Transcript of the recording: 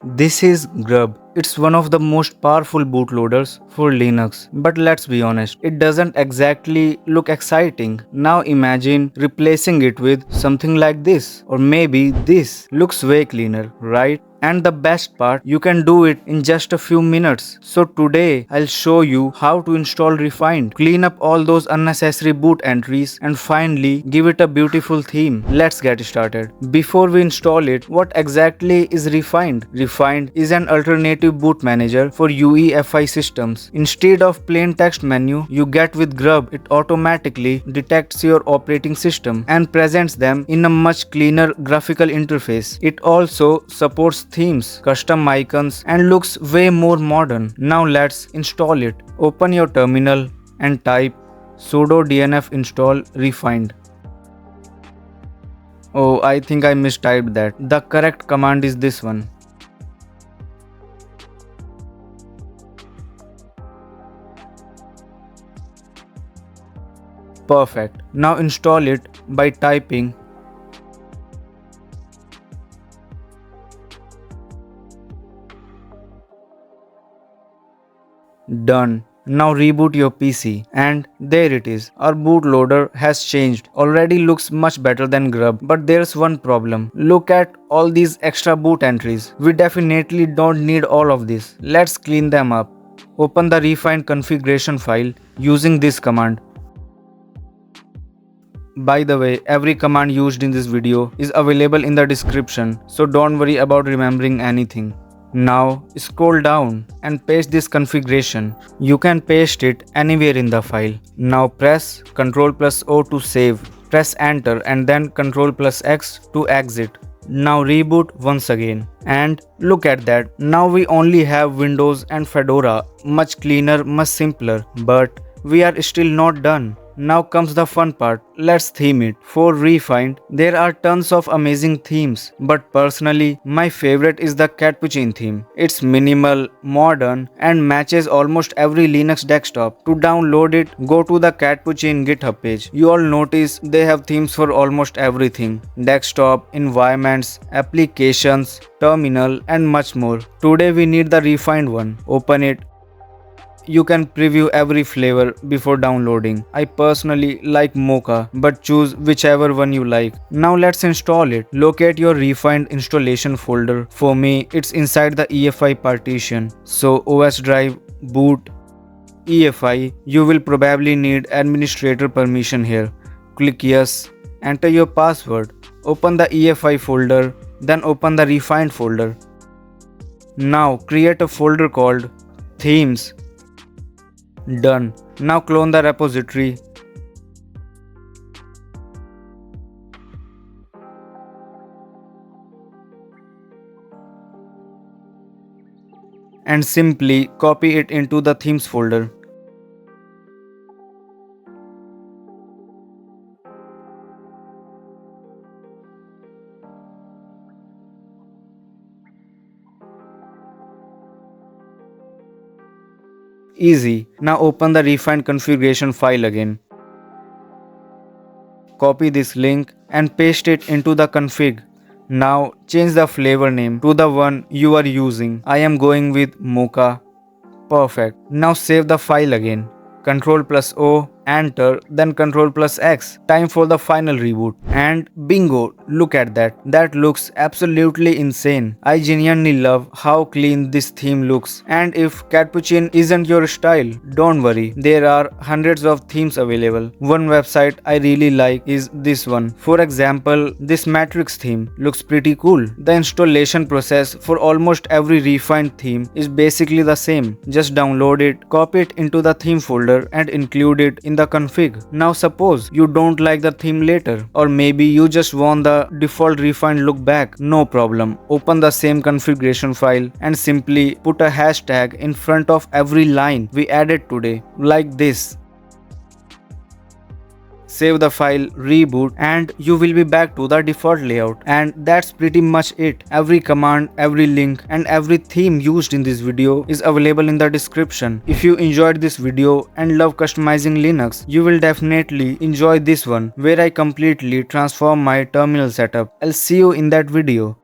This is GRUB. It's one of the most powerful bootloaders for Linux. But let's be honest, it doesn't exactly look exciting. Now imagine replacing it with something like this. Or maybe this looks way cleaner, right? And the best part, you can do it in just a few minutes. So today, I'll show you how to install Refined, clean up all those unnecessary boot entries, and finally give it a beautiful theme. Let's get started. Before we install it, what exactly is Refined? Refined is an alternative boot manager for UEFI systems. Instead of plain text menu you get with GRUB, it automatically detects your operating system and presents them in a much cleaner graphical interface. It also supports themes, custom icons, and looks way more modern. Now let's install it. Open your terminal and type sudo dnf install refined. Oh, I think I mistyped that. The correct command is this one. Perfect. Now install it by typing done. Now reboot your PC and there it is. Our bootloader has changed. Already looks much better than GRUB, but there's one problem. Look at all these extra boot entries. We definitely don't need all of this. Let's clean them up. Open the refined configuration file using this command. By the way, every command used in this video is available in the description, so don't worry about remembering anything. Now scroll down and paste this configuration. You can paste it anywhere in the file. Now press Ctrl+O to save. Press enter and then Ctrl+X to exit. Now reboot once again. And look at that. Now we only have Windows and Fedora. Much cleaner, much simpler. But we are still not done. Now comes the fun part. Let's theme it. For Refined, there are tons of amazing themes, but personally, my favorite is the Catppuccin theme. It's minimal, modern, and matches almost every Linux desktop. To download it, go to the Catppuccin GitHub page. You all notice they have themes for almost everything: desktop, environments, applications, terminal, and much more. Today we need the Refined one. Open it. You can preview every flavor before downloading. I personally like Mocha, but choose whichever one you like. Now let's install it. Locate your Refined installation folder. For me, it's inside the EFI partition. So OS drive, boot, EFI. You will probably need administrator permission here. Click yes. Enter your password. Open the EFI folder, then open the Refined folder. Now create a folder called Themes. Done. Now clone the repository. And simply copy it into the themes folder. Easy. Now open the Refined configuration file again. Copy this link and paste it into the config. Now change the flavor name to the one you are using. I am going with Mocha. Perfect. Now save the file again. Ctrl+O, enter, then Ctrl+X. Time for the final reboot. And bingo, look at that. That looks absolutely insane. I genuinely love how clean this theme looks. And if Catppuccin isn't your style, don't worry. There are hundreds of themes available. One website I really like is this one. For example, this Matrix theme looks pretty cool. The installation process for almost every Refined theme is basically the same. Just download it, copy it into the theme folder and include it in the config. Now suppose you don't like the theme later, or maybe you just want the default Refined look back. No problem. Open the same configuration file and simply put a hashtag in front of every line we added today, like this. Save the file, reboot, and you will be back to the default layout. And that's pretty much it. Every command, every link, and every theme used in this video is available in the description. If you enjoyed this video and love customizing Linux, you will definitely enjoy this one, where I completely transform my terminal setup. I'll see you in that video.